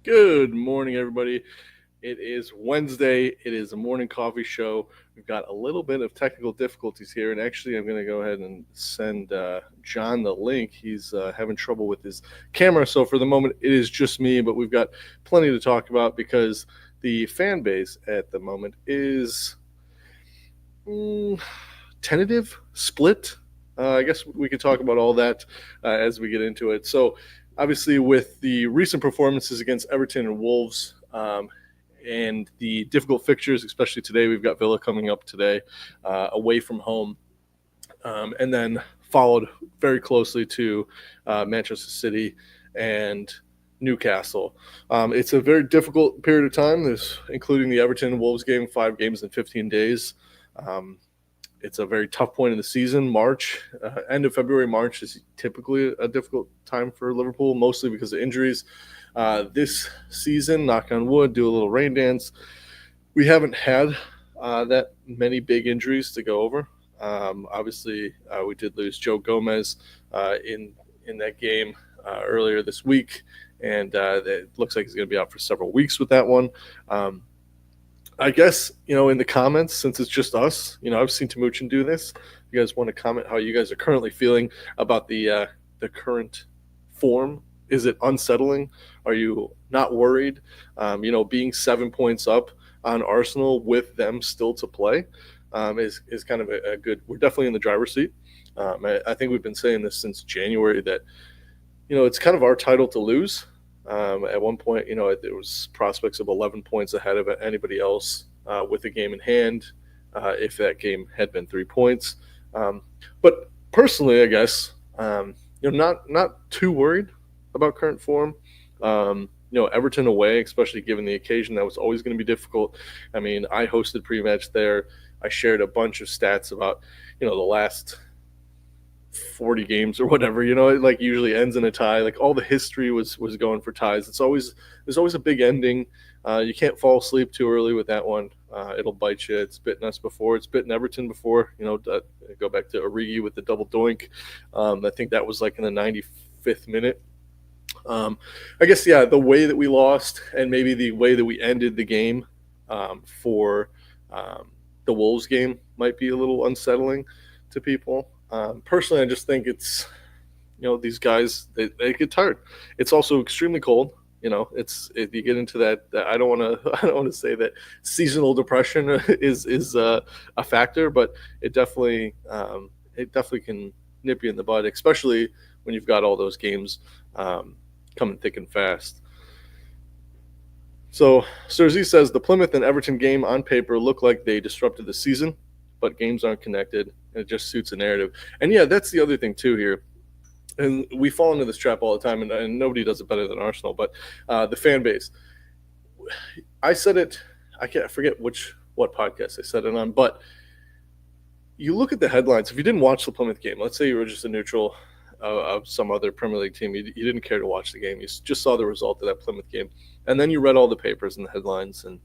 Good morning, everybody. It is Wednesday. It is a morning coffee show. We've got a little bit of technical difficulties here, and actually, I'm going to go ahead and send John the link. He's having trouble with his camera, so for the moment, it is just me, but we've got plenty to talk about because the fan base at the moment is tentative, split. I guess we could talk about all that as we get into it. So, obviously, with the recent performances against Everton and Wolves, and the difficult fixtures, especially today, we've got Villa coming up today, away from home, and then followed very closely to Manchester City and Newcastle. It's a very difficult period of time. There's including the Everton and Wolves game, 5 games in 15 days. Um, it's a very tough point in the season. March, end of February, March is typically a difficult time for Liverpool, mostly because of injuries. This season, knock on wood, do a little rain dance. We haven't had that many big injuries to go over. Obviously, we did lose Joe Gomez in that game earlier this week, and it looks like he's going to be out for several weeks with that one. I guess, in the comments, since it's just us, I've seen Timuchin do this. You guys want to comment how you guys are currently feeling about the current form? Is it unsettling? Are you not worried? Being 7 points up on Arsenal with them still to play is kind of a good. We're definitely in the driver's seat. I think we've been saying this since January that it's kind of our title to lose. At one point, there was prospects of 11 points ahead of anybody else with a game in hand. If that game had been 3 points, but personally, I guess not too worried about current form. Everton away, especially given the occasion, that was always going to be difficult. I mean, I hosted pre-match there. I shared a bunch of stats about the last 40 games or whatever. It like usually ends in a tie. Like all the history was going for ties. There's always a big ending. You can't fall asleep too early with that one. It'll bite you. It's bitten us before. It's bitten Everton before. Go back to Origi with the double doink. I think that was like in the 95th minute. I guess, yeah, the way that we lost and maybe the way that we ended the game for the Wolves game might be a little unsettling to people. Personally, I just think it's, these guys, they get tired. It's also extremely cold. You get into that I don't want to I don't want to say that seasonal depression is a factor, but it definitely can nip you in the bud, especially when you've got all those games coming thick and fast. So Cersei says the Plymouth and Everton game on paper look like they disrupted the season, but games aren't connected, and it just suits a narrative. And yeah, that's the other thing too here. And we fall into this trap all the time, and nobody does it better than Arsenal. But the fan base, I said it. I forget what podcast I said it on, but you look at the headlines. If you didn't watch the Plymouth game, let's say you were just a neutral of some other Premier League team, you didn't care to watch the game. You just saw the result of that Plymouth game, and then you read all the papers and the headlines, and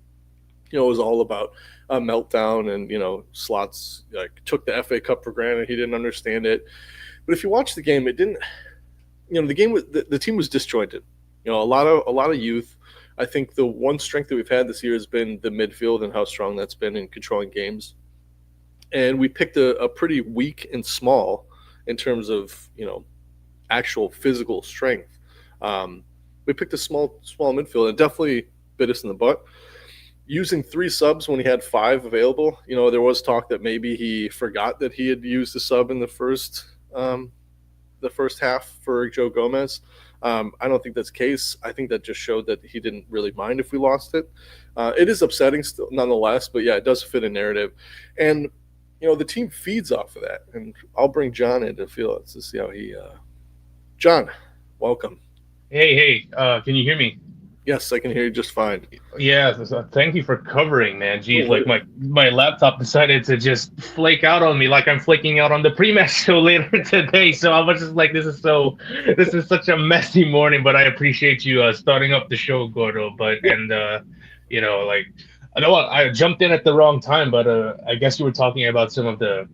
it was all about a meltdown, and Slots took the FA Cup for granted. He didn't understand it. But if you watch the game, it didn't. The game was the team was disjointed. A lot of youth. I think the one strength that we've had this year has been the midfield and how strong that's been in controlling games. And we picked a pretty weak and small in terms of actual physical strength. We picked a small midfield, and definitely bit us in the butt. Using 3 subs when he had 5 available, there was talk that maybe he forgot that he had used the sub in the first half for Joe Gomez. I don't think that's the case. I think that just showed that he didn't really mind if we lost it. It is upsetting still, nonetheless, but yeah, it does fit a narrative. And, the team feeds off of that. And I'll bring John in to feel it to see how he. John, welcome. Hey, can you hear me? Yes, I can hear you just fine. Yeah, thank you for covering, man. No Geez, like worries. my laptop decided to just flake out on me, like I'm flaking out on the pre-match show later today. So I was just like, this is such a messy morning. But I appreciate you starting up the show, Gordo. But Yeah. and like I know I jumped in at the wrong time, but I guess you were talking about some of the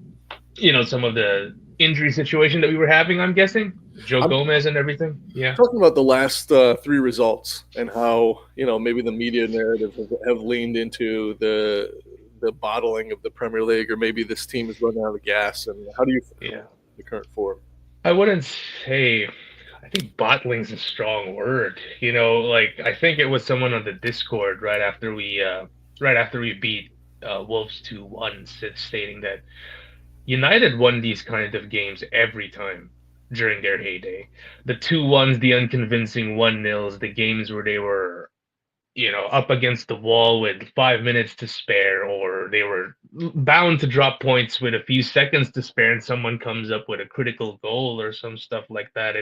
injury situation that we were having. I'm guessing. Joe I'm Gomez and everything. Yeah. talking about the last three results and how maybe the media narrative have leaned into the bottling of the Premier League, or maybe this team is running out of gas. And how do you feel Yeah. about the current form? I wouldn't say. I think bottling's a strong word. Like I think it was someone on the Discord right after we beat Wolves 2-1, stating that United won these kind of games every time during their heyday. The 2-1s, the unconvincing 1-0s, the games where they were up against the wall with 5 minutes to spare, or they were bound to drop points with a few seconds to spare, and someone comes up with a critical goal or some stuff like that.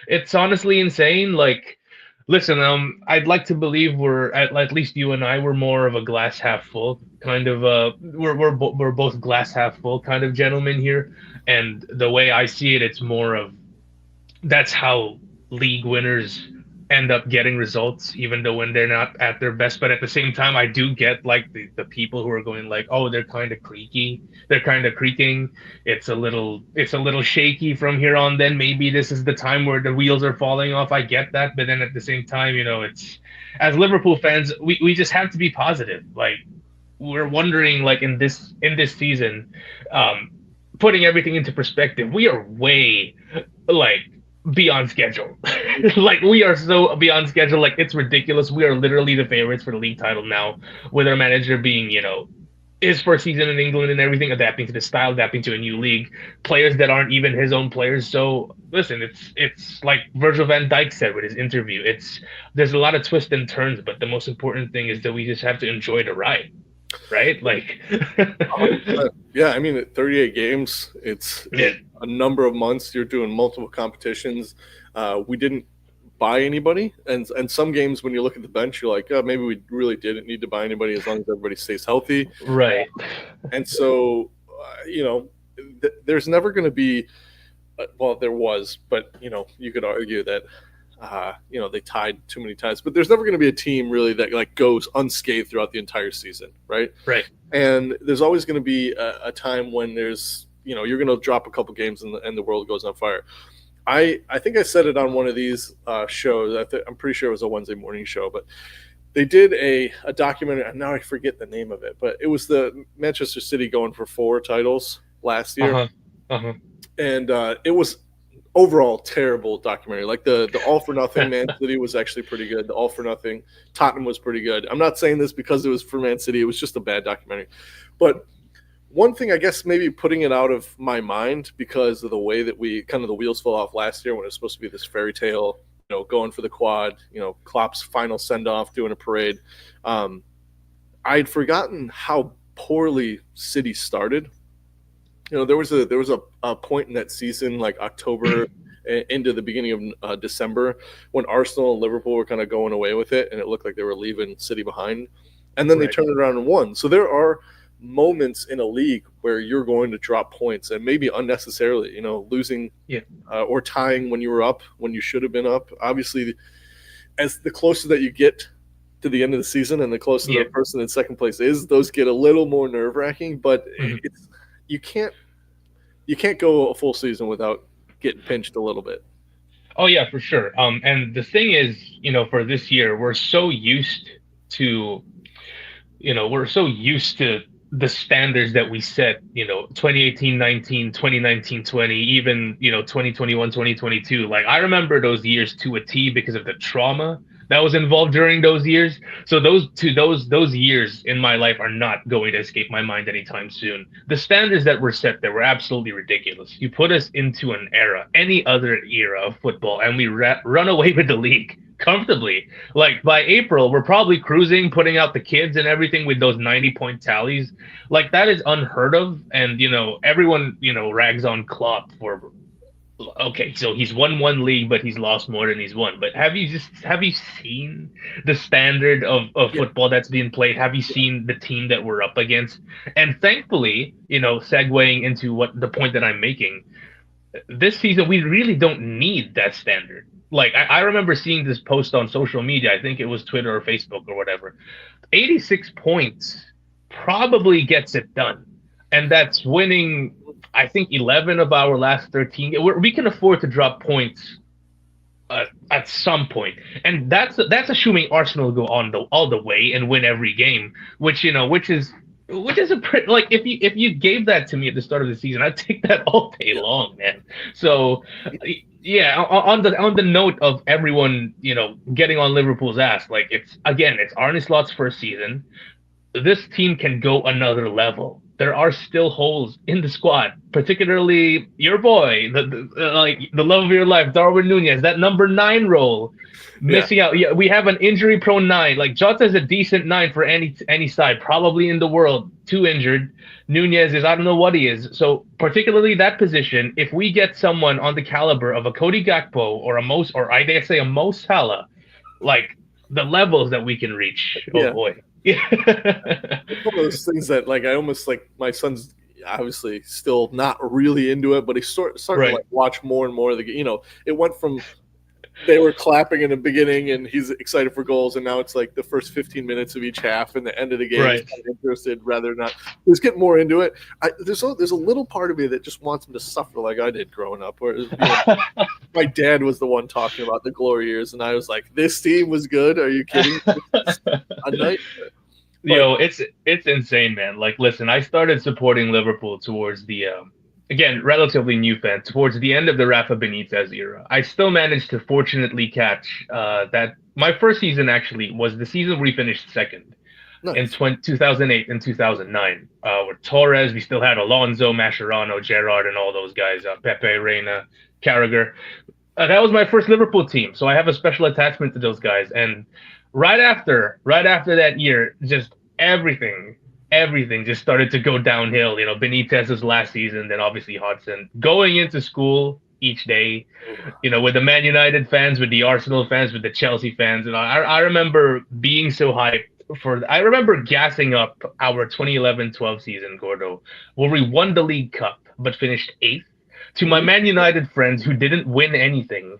It's honestly insane. Like, listen, I'd like to believe we're at least you and I were more of a glass half full kind of. We're both glass half full kind of gentlemen here, and the way I see it, it's more of that's how league winners end up getting results, even though when they're not at their best. But at the same time, I do get like the people who are going like, oh, they're kind of creaky, they're kind of creaking. It's a little shaky from here on. Then maybe this is the time where the wheels are falling off. I get that, but then at the same time, it's as Liverpool fans, we just have to be positive. Like we're wondering, like in this season, um, putting everything into perspective, we are way like beyond schedule. Like we are so beyond schedule, like it's ridiculous. We are literally the favorites for the league title now, with our manager being, his first season in England and everything, adapting to the style, adapting to a new league, players that aren't even his own players. So listen, it's like Virgil van Dijk said with his interview. There's a lot of twists and turns, but the most important thing is that we just have to enjoy the ride. Right? Like 100%. Yeah, I mean, at 38 games, it's yeah, a number of months. You're doing multiple competitions. We didn't buy anybody, and some games when you look at the bench, you're like, oh, maybe we really didn't need to buy anybody as long as everybody stays healthy. right. And so, there's never going to be. Well, there was, but you could argue that. They tied too many times, but there's never going to be a team really that like goes unscathed throughout the entire season, right? Right. And there's always going to be a time when there's, you're going to drop a couple games and the world goes on fire. I think I said it on one of these shows. I'm pretty sure it was a Wednesday morning show, but they did a documentary. And now I forget the name of it, but it was the Manchester City going for 4 titles last year, and it was overall terrible documentary. Like the All for Nothing Man City was actually pretty good. The All for Nothing Tottenham was pretty good. I'm not saying this because it was for Man City. It was just a bad documentary. But one thing, I guess, maybe putting it out of my mind because of the way that we kind of the wheels fell off last year when it was supposed to be this fairy tale, going for the quad, Klopp's final send off, doing a parade. I'd forgotten how poorly City started. There was a point in that season, like October into the beginning of December, when Arsenal and Liverpool were kind of going away with it, and it looked like they were leaving City behind. And then they turned it around and won. So there are moments in a league where you're going to drop points, and maybe unnecessarily, losing or tying when you were up, when you should have been up. Obviously, as the closer that you get to the end of the season and the closer the person in second place is, those get a little more nerve-wracking, but you can't go a full season without getting pinched a little bit. Oh yeah, for sure. And the thing is, for this year, we're so used to the standards that we set, 2018-19, 2019-20, even, 2021-2022. Like I remember those years to a T because of the trauma that was involved during those years. So those years in my life are not going to escape my mind anytime soon. The standards that were set there were absolutely ridiculous. You put us into an era, any other era of football, and we run away with the league comfortably. Like by April, we're probably cruising, putting out the kids and everything with those 90-point tallies. Like that is unheard of. And everyone rags on Klopp for, okay, so he's won one league, but he's lost more than he's won. But have you seen the standard of football that's being played? Have you seen the team that we're up against? And thankfully, segueing into what the point that I'm making, this season we really don't need that standard. Like I remember seeing this post on social media. I think it was Twitter or Facebook or whatever. 86 points probably gets it done, and that's winning I think 11 of our last 13. We can afford to drop points at some point, and that's assuming Arsenal go on the all the way and win every game, which is a pretty, like, if you gave that to me at the start of the season, I'd take that all day Yeah. long, man. So yeah, on the note of everyone getting on Liverpool's ass, like, it's Arne Slot's first season. This team can go another level. There are still holes in the squad, particularly your boy, like the love of your life, Darwin Nunez, that number 9 role, Yeah. missing out. Yeah, we have an injury-prone 9. Like, Jota is a decent 9 for any side, probably in the world. Too injured. Nunez is, I don't know what he is. So particularly that position, if we get someone on the caliber of a Cody Gakpo or I dare say a Mo Salah, like, the levels that we can reach. Oh Yeah. boy. Yeah. It's one of those things that, like, I almost, like, my son's obviously still not really into it, but he's starting to, Right. like, watch more and more of the game. It went from they were clapping in the beginning and he's excited for goals, and now it's like the first 15 minutes of each half and the end of the game Right. he's kind of interested rather than not. He's getting more into it. There's a little part of me that just wants him to suffer like I did growing up, where my dad was the one talking about the glory years, and I was like, this team was good. Are you kidding? A night. Yo, it's insane, man. Like, listen, I started supporting Liverpool towards the again, relatively new fan, towards the end of the Rafa Benitez era. I still managed to fortunately catch that my first season actually was the season where we finished second in Nice. 2008 and 2009. With Torres, we still had Alonso, Mascherano, Gerrard, and all those guys, Pepe, Reina, Carragher. That was my first Liverpool team, so I have a special attachment to those guys. And right after that year, just everything just started to go downhill. Benitez's last season, then obviously Hodgson. Going into school each day, with the Man United fans, with the Arsenal fans, with the Chelsea fans, and I remember being so hyped I remember gassing up our 2011-12 season, Gordo, where we won the League Cup but finished 8th. To my Man United friends who didn't win anything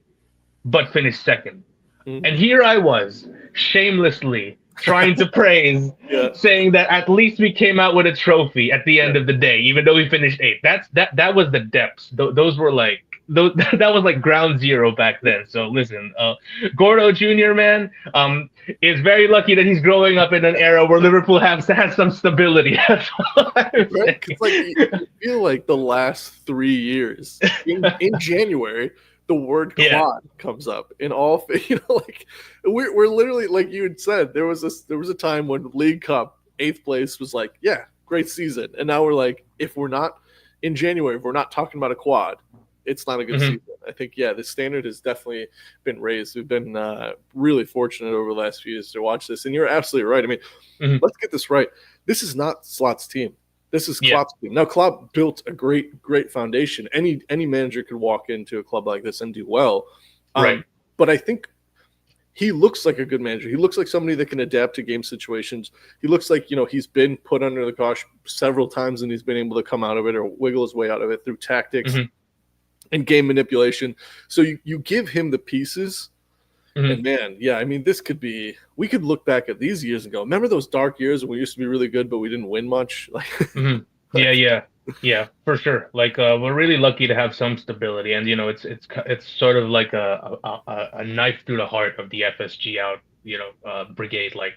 but finished 2nd. Mhm. And here I was, shamelessly trying to praise, Yeah. saying that at least we came out with a trophy at the end of the day, even though we finished 8th. That was the depths. Those were like that was like ground zero back then. So listen, Gordo Jr., man, is very lucky that he's growing up in an era where Liverpool has some stability. That's all I'm Right? saying. It's like you feel like the last 3 years in January, the word Yeah. quad comes up in all. Like we're literally, like you had said, there was a time when League Cup 8th place was like, yeah, great season, and now we're like, if we're not in January, if we're not talking about a quad, it's not a good Mhm. season. I think, yeah, the standard has definitely been raised. We've been really fortunate over the last few years to watch this, and you're absolutely right. I mean, Mhm. let's get this right. This is not Slot's team. This is Yeah. Klopp's team. Now, Klopp built a great foundation. Any manager could walk into a club like this and do well. Right. But I think he looks like a good manager. He looks like somebody that can adapt to game situations. He looks like, he's been put under the cosh several times and he's been able to come out of it or wiggle his way out of it through tactics Mhm. and game manipulation. So you give him the pieces. Mhm. And man, yeah, I mean, we could look back at these years and go, remember those dark years when we used to be really good, but we didn't win much? Like, Mhm. Yeah, for sure. Like, we're really lucky to have some stability, and it's sort of like a knife through the heart of the FSG out, brigade. Like,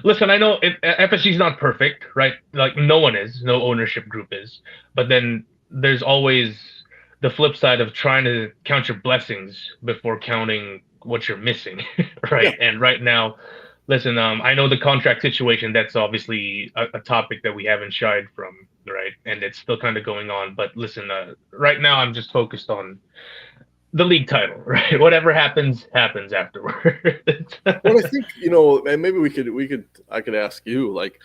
listen, I know FSG is not perfect, right? Like, no one is, no ownership group is, but then there's always the flip side of trying to count your blessings before counting what you're missing, right? Yeah. And right now, listen, I know the contract situation, that's obviously a topic that we haven't shied from, right? And it's still kind of going on. But listen, right now I'm just focused on the league title, right? Whatever happens, happens afterwards. Well, I think, and maybe I could ask you, like,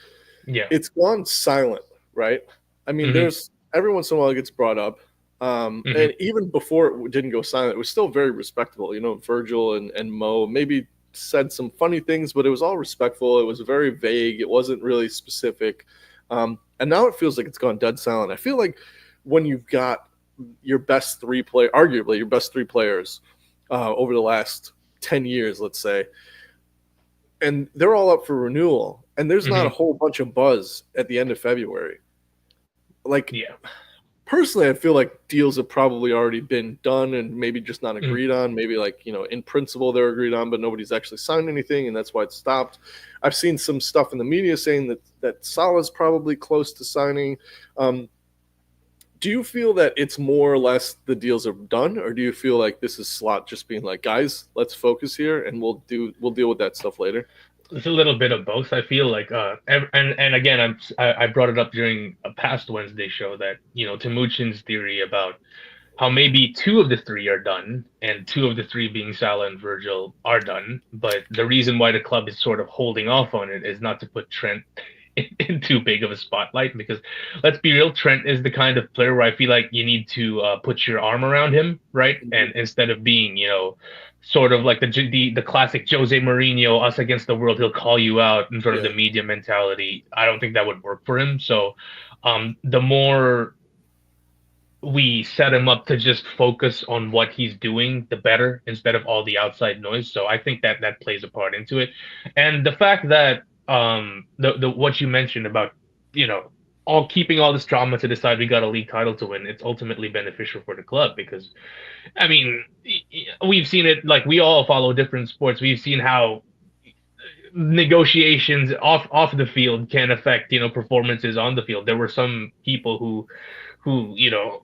Yeah. it's gone silent, right? I mean, Mhm. there's every once in a while it gets brought up. Mhm. And even before it didn't go silent, it was still very respectable. Virgil and Mo maybe said some funny things, but it was all respectful. It was very vague. It wasn't really specific. And now it feels like it's gone dead silent. I feel like when you've got arguably your best 3 players over the last 10 years, let's say, and they're all up for renewal, and there's not a Mhm. whole bunch of buzz at the end of February. Like, Yeah. personally, I feel like deals have probably already been done and maybe just not Mhm. agreed on. Maybe like, in principle they're agreed on, but nobody's actually signed anything, and that's why it stopped. I've seen some stuff in the media saying that Salah's probably close to signing. Um, do you feel that it's more or less the deals are done, or do you feel like this is Slot just being like, guys, let's focus here and we'll deal with that stuff later? It's a little bit of both. I feel like, and again, I brought it up during a past Wednesday show that Timuchin's theory about how maybe two of the three are done, and two of the three, being Salah and Virgil, are done. But the reason why the club is sort of holding off on it is not to put Trent in too big of a spotlight, because let's be real, Trent is the kind of player where I feel like you need to put your arm around him, right? And instead of being, sort of like the classic Jose Mourinho, us against the world, he'll call you out, and sort of Yeah. the media mentality. I don't think that would work for him. So, the more we set him up to just focus on what he's doing, the better, instead of all the outside noise. So I think that that plays a part into it, and the fact that the what you mentioned about you know all keeping all this drama to decide we got a league title to win, it's ultimately beneficial for the club because I mean we've seen it, like we all follow different sports. We've seen how negotiations off the field can affect performances on the field. There were some people who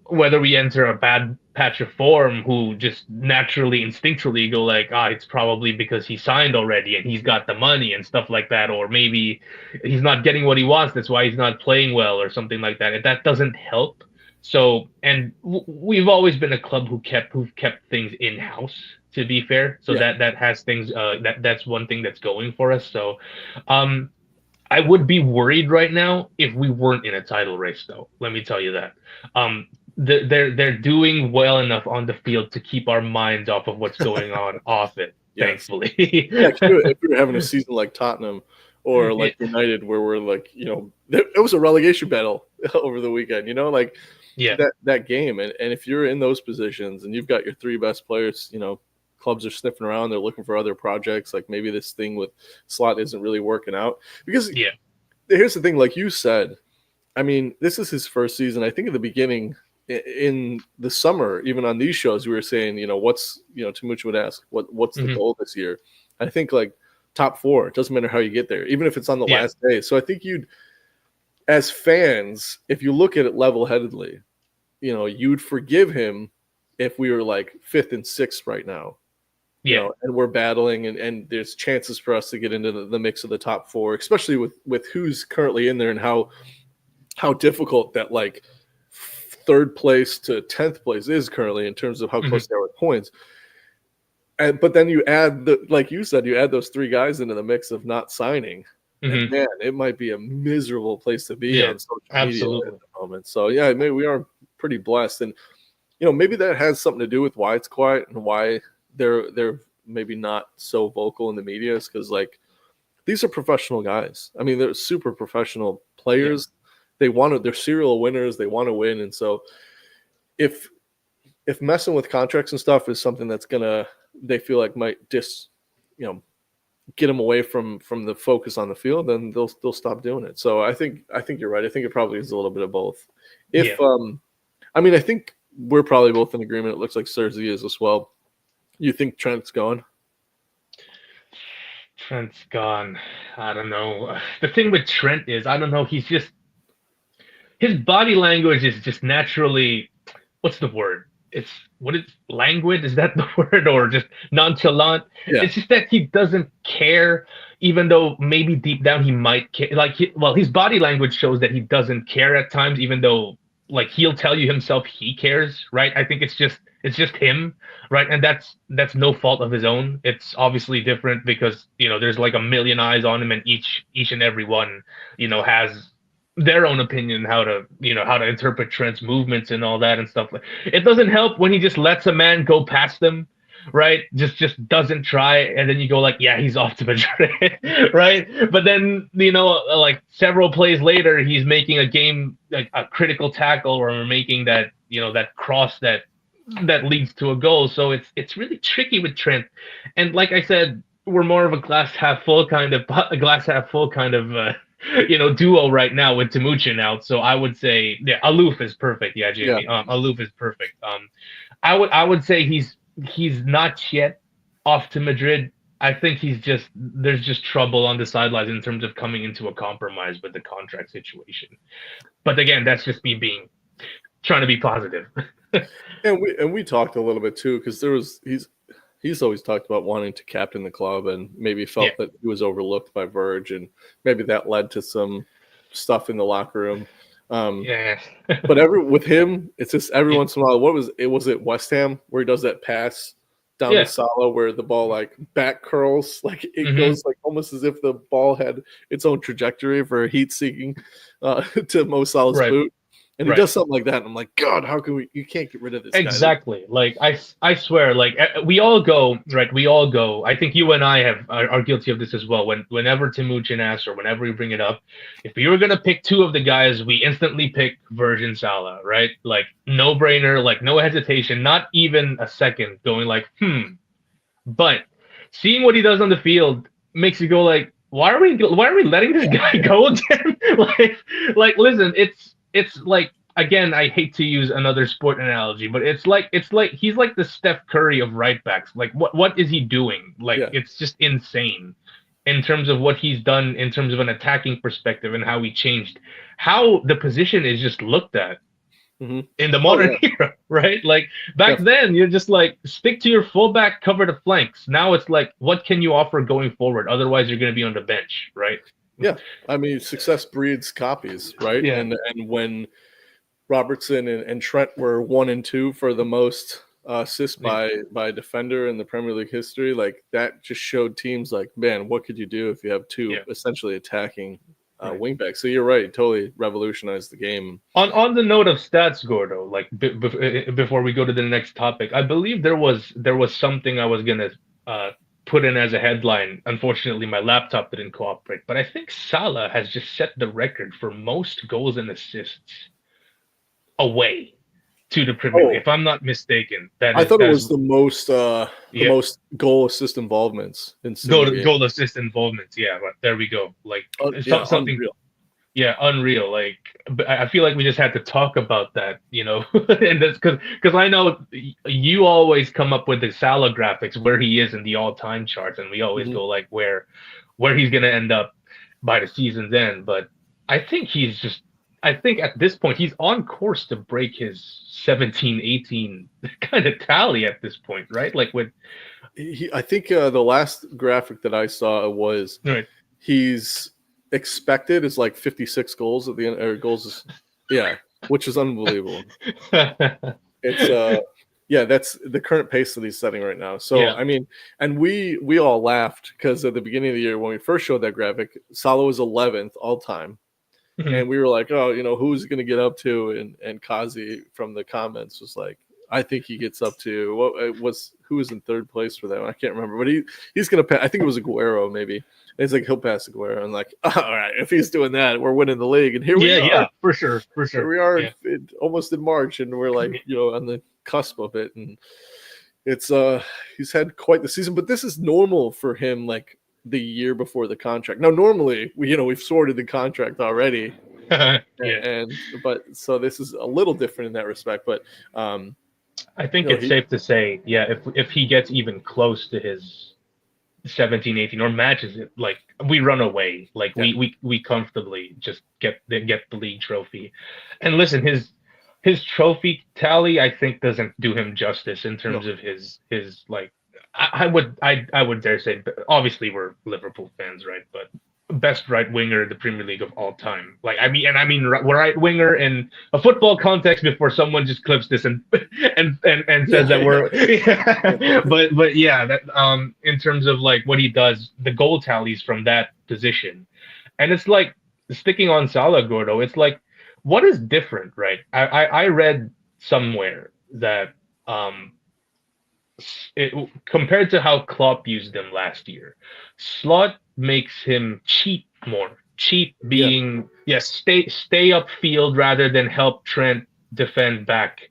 whether we enter a bad patch of form, who just naturally instinctually go like, it's probably because he signed already and he's got the money and stuff like that, or maybe he's not getting what he wants, that's why he's not playing well, or something like that. That doesn't help. So, and we've always been a club who've kept things in house, to be fair. So Yeah. that has things that's one thing that's going for us. So um I would be worried right now if we weren't in a title race, though. Let me tell you that. Um, they're doing well enough on the field to keep our minds off of what's going on off it. Yes. Thankfully. Yeah, if we were having a season like Tottenham or like United, where we're like, it was a relegation battle over the weekend, like Yeah. that game. And if you're in those positions and you've got your three best players, clubs are sniffing around, they're looking for other projects. Like maybe this thing with Slot isn't really working out. Because Yeah. here's the thing, like you said, I mean, this is his first season. I think at the beginning, in the summer, even on these shows, we were saying, what's, Timucci would ask, what's the Hmm. goal this year? I think like top four. It doesn't matter how you get there, even if it's on the Yeah. last day. So I think as fans, if you look at it level-headedly, you'd forgive him if we were like fifth and sixth right now. Yeah. And we're battling, and there's chances for us to get into the mix of the top four, especially with who's currently in there and how difficult that like third place to 10th place is currently in terms of how close they are with points. But then you add like you said, you add those three guys into the mix of not signing, and Hmm. man, it might be a miserable place to be Yeah. on social media at Absolutely. the moment. So yeah, maybe we are pretty blessed, and maybe that has something to do with why it's quiet and why they're maybe not so vocal in the media, is because like these are professional guys. I mean, they're super professional Yeah. players. They're serial winners. They want to win, and so if messing with contracts and stuff is something that's they feel like might you know get them away from the focus on the field, then they'll stop doing it. So I think you're right. I think it probably is a little bit of both. Yeah. If I mean, I think we're probably both in agreement. It looks like Cersei is as well. You think Trent's gone? Trent's gone. I don't know. The thing with Trent is, I don't know. His body language is just naturally, what's the word? It's what is languid? Is that the word? Or just nonchalant? Yeah. It's just that he doesn't care, even though maybe deep down he might care. Like, his body language shows that he doesn't care at times, even though like he'll tell you himself he cares, right? I think it's just him, right? And that's no fault of his own. It's obviously different because there's like a million eyes on him, and each and every one has their own opinion how to interpret Trent's movements and all that and stuff. Like, it doesn't help when he just lets a man go past them, right? Just doesn't try, and then you go like, yeah, he's off to Madrid, right? But then like several plays later, he's making a game, like a critical tackle, or making that cross that leads to a goal. So it's really tricky with Trent, and like I said, we're more of a glass half full kind of duo right now with Timuchin out. So I would say, yeah, Aloof is perfect. Yeah, Yeah. Jamie. Aloof is perfect. I would say he's not yet off to Madrid. I think there's just trouble on the sidelines in terms of coming into a compromise with the contract situation. But again, that's just me being trying to be positive. And we talked a little bit too, because he's always talked about wanting to captain the club, and maybe felt that he was overlooked by Verge, and maybe that led to some stuff in the locker room. Yeah. But with him, it's just every once in a while. Was it West Ham where he does that pass down to Salah where the ball like back curls, like it goes like almost as if the ball had its own trajectory for heat seeking to Mo Salah's boot. And he does something like that, and I'm like, God, how can you can't get rid of this guy. Exactly. Like I swear, like we all go, right? We all go. I think you and I are guilty of this as well. Whenever Timuchin asks or whenever we bring it up, if we were gonna pick two of the guys, we instantly pick Virgin Salah, right? Like no brainer, like no hesitation, not even a second going like, But seeing what he does on the field makes you go like, why are we letting this guy go again? like listen, it's like, again, I hate to use another sport analogy, but it's like he's like the Steph Curry of right backs. Like what is he doing? Like it's just insane in terms of what he's done in terms of an attacking perspective and how he changed how the position is just looked at in the modern era, right? Like back then, you're just like, stick to your fullback, cover the flanks. Now it's like, what can you offer going forward? Otherwise, you're going to be on the bench, right? Yeah, I mean, success breeds copies, right? Yeah. And when Robertson and Trent were 1 and 2 for the most assists by a defender in the Premier League history, like that just showed teams like, man, what could you do if you have two essentially attacking wingbacks? So you're right, totally revolutionized the game. On the note of stats, Gordo, like before we go to the next topic, I believe there was something I was gonna put in as a headline. Unfortunately, my laptop didn't cooperate, but I think Salah has just set the record for most goals and assists away to the Premier League, if I'm not mistaken. I thought it was the most goal assist involvements in goal assist involvements. Yeah, but there we go. Like something unreal. Yeah, unreal. Like I feel like we just had to talk about that, and that's because I know you always come up with the Salah graphics where he is in the all-time charts, and we always go like where he's gonna end up by the season's end. But I think at this point he's on course to break his 17-18 kind of tally at this point, right? Like I think the last graphic that I saw was he's expected is like 56 goals at the end, or goals, which is unbelievable. It's that's the current pace that he's setting right now. So I mean, and we all laughed because at the beginning of the year when we first showed that graphic, Salah was 11th all time. And we were like, oh, who's going to get up to? And Kazi from the comments was like, I think he gets up to who was in third place for that one? I can't remember, but he's going to pass. I think it was Aguero maybe. And he's like, he'll pass Aguero. And like, all right, if he's doing that, we're winning the league. And here we are. Yeah, for sure. Here we are almost in March, and we're like, on the cusp of it. And it's he's had quite the season, but this is normal for him. Like, the year before the contract. Now, normally we've sorted the contract already, but so this is a little different in that respect. But I think it's safe to say, if he gets even close to his 17-18 or matches it, like we run away, like we comfortably just get the league trophy. And listen, his trophy tally I think doesn't do him justice in terms of his like. I would dare say, obviously we're Liverpool fans, right? But best right winger in the Premier League of all time. Like I mean right winger in a football context before someone just clips this and says that we're. But yeah, that in terms of like what he does, the goal tallies from that position, and it's like sticking on Salah, Gordo. It's like what is different, right? I read somewhere that compared to how Klopp used him last year, Slot makes him cheat more. Cheat being stay upfield rather than help Trent defend back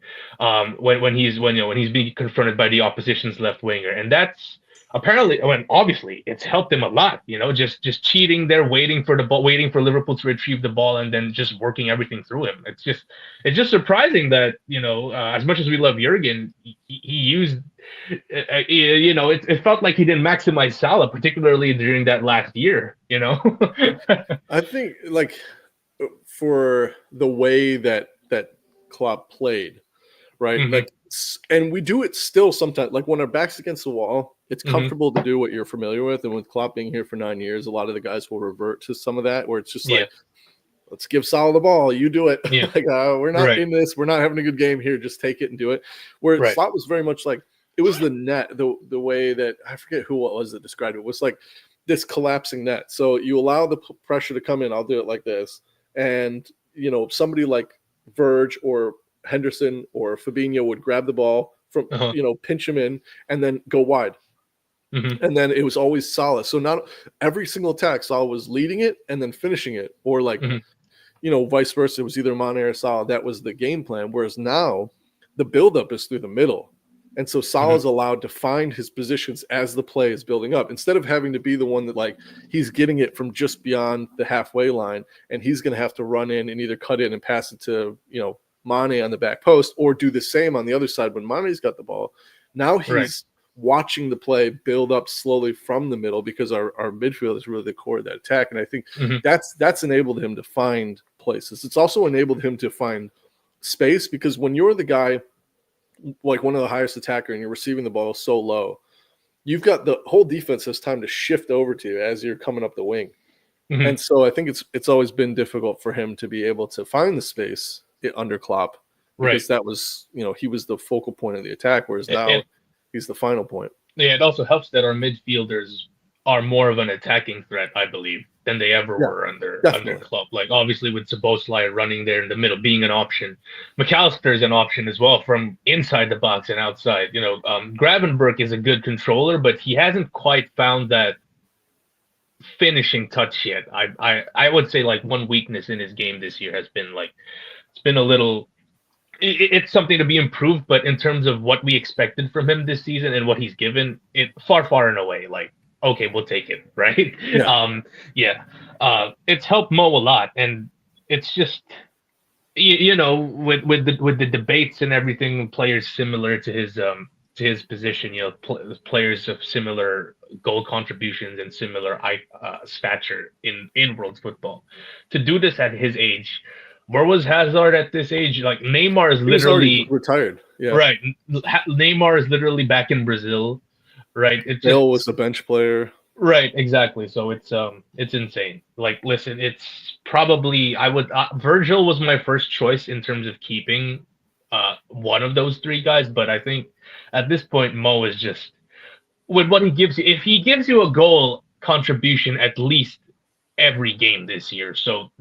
when he's being confronted by the opposition's left winger, and that's apparently, when obviously it's helped him a lot. Just cheating there, waiting for the ball, waiting for Liverpool to retrieve the ball, and then just working everything through him. It's just surprising that as much as we love Jurgen, he used. It felt like he didn't maximize Salah, particularly during that last year. I think like for the way that Klopp played, right? Hmm. Like, and we do it still sometimes. Like when our back's against the wall, it's Hmm. comfortable to do what you're familiar with. And with Klopp being here for 9 years, a lot of the guys will revert to some of that, where it's just Yeah, like, let's give Salah the ball, you do it. yeah, Like we're not right, in this, we're not having a good game here. Just take it and do it. Where right. Slot was very much like it was the net, the way that I forget who it was that described it. It was like this collapsing net. So you allow the pressure to come in. I'll do it like this, and somebody like Verge or Henderson or Fabinho would grab the ball from Uh-huh. pinch him in and then go wide. Hmm. And then it was always Salah. So not every single attack, Salah was leading it and then finishing it, or like Hmm. vice versa. It was either Mane or Salah. That was the game plan. Whereas now the buildup is through the middle. And so Hmm. Salah's allowed to find his positions as the play is building up instead of having to be the one that like he's getting it from just beyond the halfway line and he's going to have to run in and either cut in and pass it to, Mane on the back post or do the same on the other side when Mane's got the ball. Now Right. he's watching the play build up slowly from the middle because our midfield is really the core of that attack. And I think Hmm. that's enabled him to find places. It's also enabled him to find space because when you're the guy like one of the highest attacker and you're receiving the ball so low, you've got the whole defense has time to shift over to you as you're coming up the wing. Hmm. And so I think it's always been difficult for him to be able to find the space under Klopp Right. because that was, he was the focal point of the attack, whereas now And he's the final point. yeah, it also helps that our midfielders are more of an attacking threat, I believe, than they ever Yeah, were under definitely. Klopp. Like obviously with Szoboszlai running there in the middle, being an option, McAllister is an option as well from inside the box and outside. Gravenberg is a good controller, but he hasn't quite found that finishing touch yet. I would say like one weakness in his game this year has been like it's been a little it's something to be improved, but in terms of what we expected from him this season and what he's given, it far and away, like, okay, we'll take it, right? Yeah. Yeah. It's helped Mo a lot, and it's just with the debates and everything, players similar to his position, players of similar goal contributions and similar stature in world football. To do this at his age, where was Hazard at this age? Like Neymar is He was already literally retired. Yeah. right. Neymar is literally back in Brazil, right? It's just Bale was a bench player. right, exactly. So it's insane. Like, listen, it's probably I would Virgil was my first choice in terms of keeping one of those three guys, but I think at this point Mo is just with what he gives you. If he gives you a goal contribution at least every game this year, so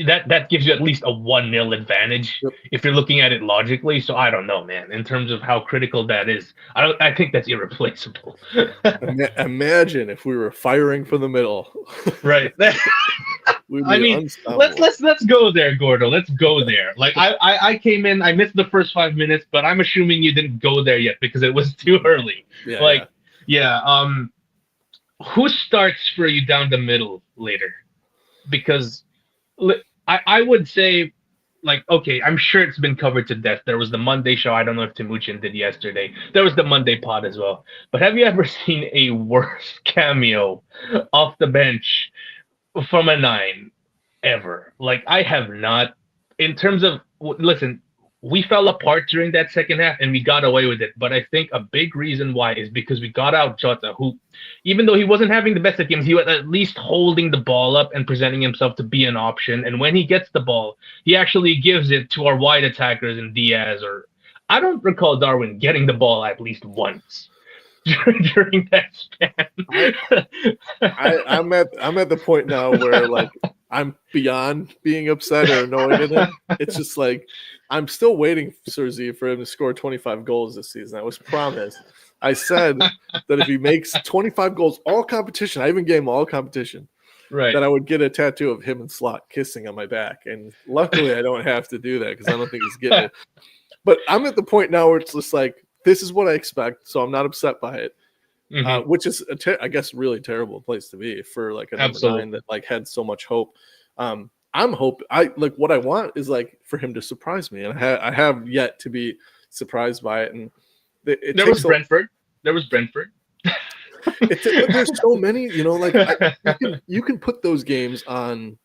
that gives you at least a 1-0 advantage Yep. if you're looking at it logically. So I don't know, man. In terms of how critical that is, I think that's irreplaceable. Imagine if we were firing from the middle. Right. We'd I be mean, let's unstoppable. let's go there, Gordo. Let's go there. Like I came in, I missed the first 5 minutes, but I'm assuming you didn't go there yet because it was too early. Yeah, Like, yeah. Who starts for you down the middle later? Because I would say, like, okay, I'm sure it's been covered to death. There was the Monday show. I don't know if Timuchin did yesterday. There was the Monday pod as well. But have you ever seen a worse cameo off the bench from a nine ever? Like, I have not. In terms of, listen, we fell apart during that second half and we got away with it. But I think a big reason why is because we got out Jota, who, even though he wasn't having the best of games, he was at least holding the ball up and presenting himself to be an option. And when he gets the ball, he actually gives it to our wide attackers and Diaz. Or I don't recall Darwin getting the ball at least once during that span. I'm at the point now where like I'm beyond being upset or annoyed at him. It's just like I'm still waiting, Serzi, for him to score 25 goals this season. I was promised. I said that if he makes 25 goals, all competition, I even gave him all competition, Right. that I would get a tattoo of him and Slot kissing on my back. And luckily, I don't have to do that because I don't think he's getting it. But I'm at the point now where it's just like, this is what I expect, so I'm not upset by it. which is I guess really terrible place to be for like a number Absolutely. 9 that like had so much hope. I like what I want is like for him to surprise me, and I have yet to be surprised by it. And it There was takes Brentford. There was Brentford. but there's so many, like you can put those games on,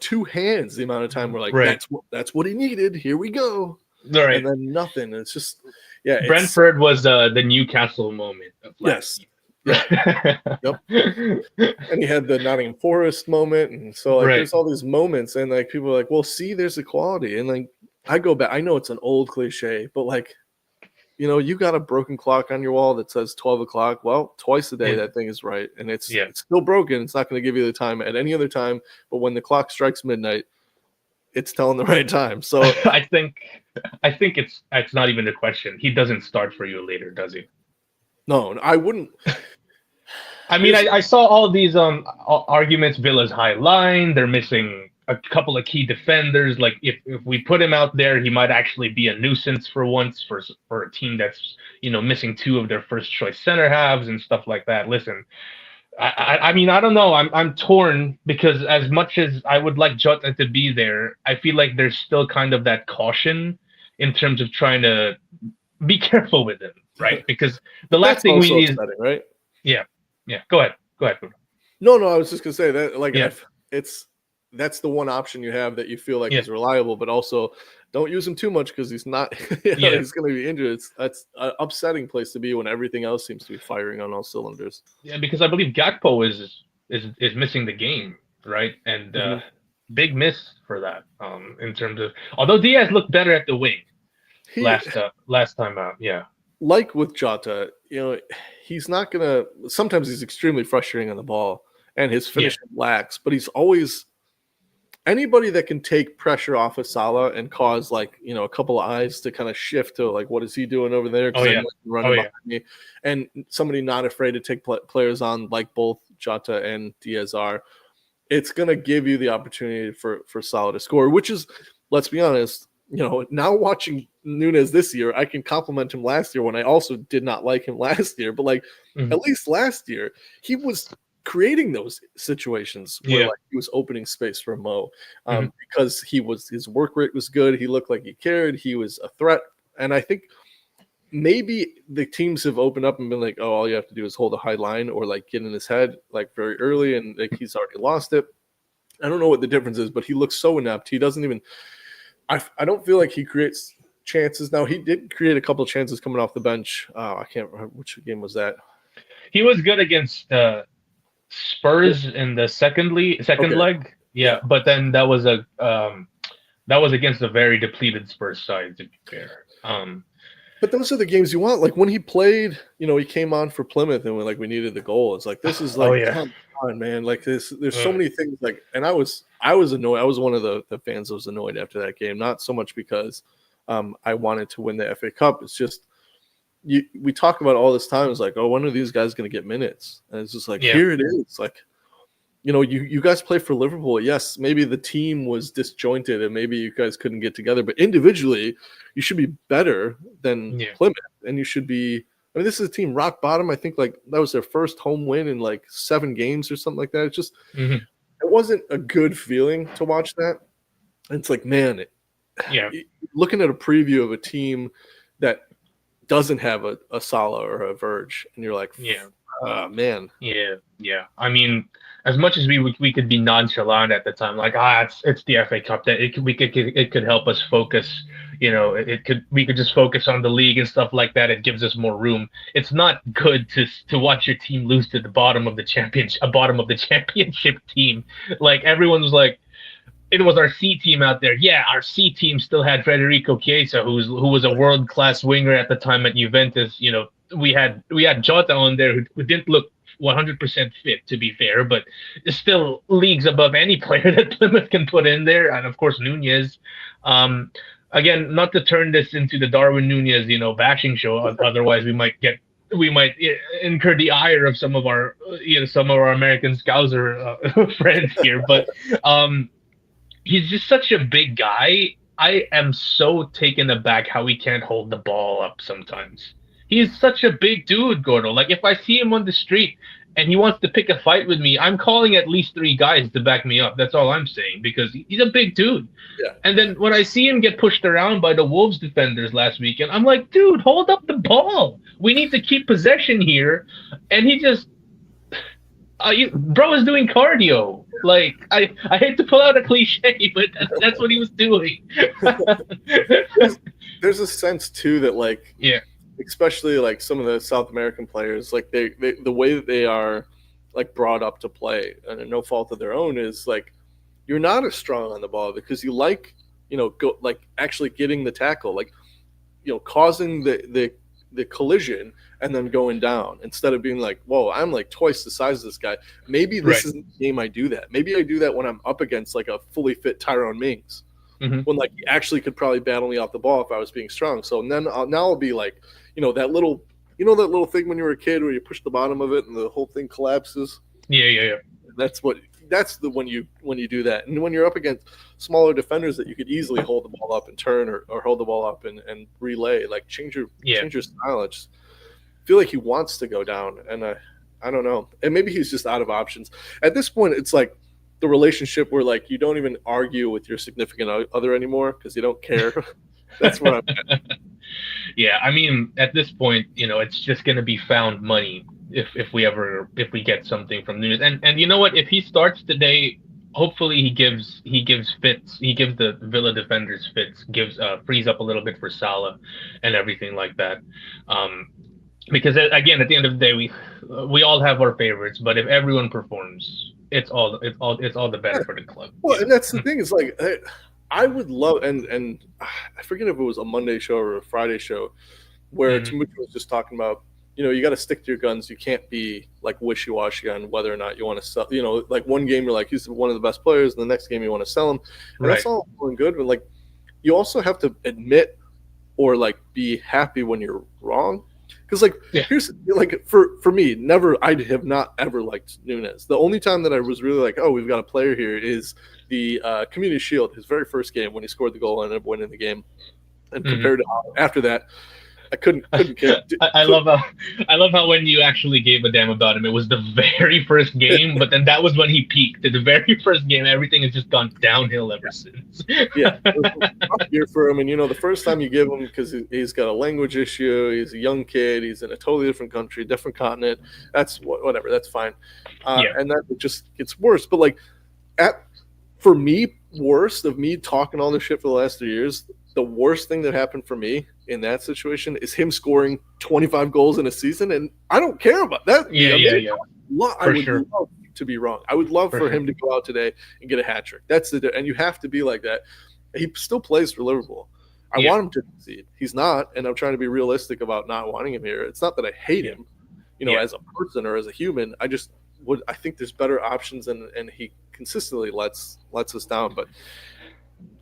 two hands the amount of time we're like, Right. that's what he needed. Here we go. Right. And then nothing. It's just, yeah. Brentford was the Newcastle moment of last Yes. Yeah. Yep. And he had the Nottingham Forest moment, and so like there's all these moments, and like people are like, well, see, there's equality, and like I go back. I know it's an old cliche, but like, you got a broken clock on your wall that says 12 o'clock. Well, twice a day that thing is right, and it's still broken. It's not going to give you the time at any other time, but when the clock strikes midnight, it's telling the right time. So I think it's not even a question. He doesn't start for you later, does he? No, I wouldn't. I mean, I saw all these arguments. Villa's high line. They're missing a couple of key defenders. Like if we put him out there, he might actually be a nuisance for once for a team that's missing 2 of their first choice center halves and stuff like that. Listen, I mean, I don't know. I'm torn because as much as I would like Jota to be there, I feel like there's still kind of that caution in terms of trying to be careful with him, right? Because the last thing we need is right. Yeah. Go ahead. No, I was just gonna say that, like, that's the one option you have that you feel like is reliable, but also don't use him too much because he's not. He's going to be injured. That's an upsetting place to be when everything else seems to be firing on all cylinders. Yeah, because I believe Gakpo is missing the game, right? And big miss for that. In terms of, although Diaz looked better at the wing last time out. Yeah. Like with Jota, he's not gonna. Sometimes he's extremely frustrating on the ball, and his finishing lacks. But he's always anybody that can take pressure off of Salah and cause like a couple of eyes to kind of shift to like what is he doing over there? Running behind me, and somebody not afraid to take players on like both Jota and Diaz are. It's gonna give you the opportunity for Salah to score, which is, let's be honest. Now watching Núñez this year, I can compliment him last year when I also did not like him last year. But like at least last year, he was creating those situations where like he was opening space for Mo because his work rate was good. He looked like he cared. He was a threat. And I think maybe the teams have opened up and been like, oh, all you have to do is hold a high line or like get in his head like very early, and like he's already lost it. I don't know what the difference is, but he looks so inept. He doesn't even I don't feel like he creates chances. Now, he did create a couple of chances coming off the bench. I can't remember which game was that. He was good against Spurs in the second leg. Yeah, but then that was against a very depleted Spurs side, to be fair. But those are the games you want. Like when he played, he came on for Plymouth and we needed the goal. It's like, this is like, come on, man. Like this, there's so many things like, and I was annoyed. I was one of the fans that was annoyed after that game. Not so much because I wanted to win the FA Cup. It's just, we talk about all this time. It's like, oh, when are these guys going to get minutes? And it's just like, here it is. Like, you guys play for Liverpool. Yes, maybe the team was disjointed and maybe you guys couldn't get together, but individually, you should be better than Plymouth. And you should be. I mean, this is a team rock bottom. I think like that was their first home win in like 7 games or something like that. It's just, it wasn't a good feeling to watch that. And it's like, man, looking at a preview of a team that doesn't have a Salah or a Verge, and you're like, man. Yeah. I mean, as much as we could be nonchalant at the time, like it's the FA Cup, that it could help us focus. We could just focus on the league and stuff like that. It gives us more room. It's not good to watch your team lose to the bottom of the championship team. Like everyone was like, it was our C team out there. Yeah, our C team still had Federico Chiesa, who was a world-class winger at the time at Juventus. We had Jota on there who didn't look 100% fit, to be fair, but still leagues above any player that Plymouth can put in there, and of course Núñez. Again, not to turn this into the Darwin Núñez, bashing show. Otherwise, we might incur the ire of some of our American Scouser friends here. But he's just such a big guy. I am so taken aback how he can't hold the ball up sometimes. He's such a big dude, Gordo. Like if I see him on the street and he wants to pick a fight with me, I'm calling at least 3 guys to back me up. That's all I'm saying because he's a big dude. Yeah. And then when I see him get pushed around by the Wolves defenders last weekend, I'm like, dude, hold up the ball. We need to keep possession here. And he just, bro is doing cardio. Like I hate to pull out a cliche, but that's what he was doing. There's a sense too that like Yeah. especially like some of the South American players, like they the way that they are like brought up to play, and no fault of their own, is like you're not as strong on the ball because you like go like actually getting the tackle, like causing the collision and then going down instead of being like, whoa, I'm like twice the size of this guy. Maybe this Right. isn't the game I do that. Maybe I do that when I'm up against like a fully fit Tyrone Mings. Mhm. When like he actually could probably battle me off the ball if I was being strong. So then now I'll be like, that little, that little thing when you were a kid where you push the bottom of it and the whole thing collapses. Yeah. That's the when you do that. And when you're up against smaller defenders that you could easily hold the ball up and turn or hold the ball up and relay, like change your style. I just feel like he wants to go down, and I don't know. And maybe he's just out of options. At this point, it's like the relationship where like you don't even argue with your significant other anymore because you don't care. That's where I'm at. Yeah, I mean, at this point, it's just gonna be found money if we get something from Nunes. And you know what? If he starts today, hopefully he gives fits. He gives the Villa defenders fits. Frees up a little bit for Salah and everything like that. Because again, at the end of the day, we all have our favorites, but if everyone performs, it's all the better for the club. Well, and that's the thing. Is like I would love, and I forget if it was a Monday show or a Friday show, where Timucci was just talking about, you got to stick to your guns. You can't be like wishy-washy on whether or not you want to sell. Like one game you're like he's one of the best players, and the next game you want to sell him, and Right. that's all well and good. But like, you also have to admit or like be happy when you're wrong. Because like here's like for me, I have not ever liked Nunes. The only time that I was really like, oh, we've got a player here is the Community Shield, his very first game when he scored the goal and ended up winning the game. And compared to after that, I couldn't care. I love how when you actually gave a damn about him, it was the very first game, but then that was when he peaked. The very first game, everything has just gone downhill ever since. Yeah, it was a tough year for him. And the first time you give him, because he's got a language issue, he's a young kid, he's in a totally different country, different continent. That's whatever. That's fine. And that just gets worse. But like, for me, worst of me talking all this shit for the last 3 years, the worst thing that happened for me in that situation is him scoring 25 goals in a season, and I don't care about that. Yeah. I would love to be wrong. I would love for him to go out today and get a hat trick. And you have to be like that. He still plays for Liverpool. I want him to succeed. He's not, and I'm trying to be realistic about not wanting him here. It's not that I hate him, as a person or as a human. I think there's better options, and he consistently lets us down, but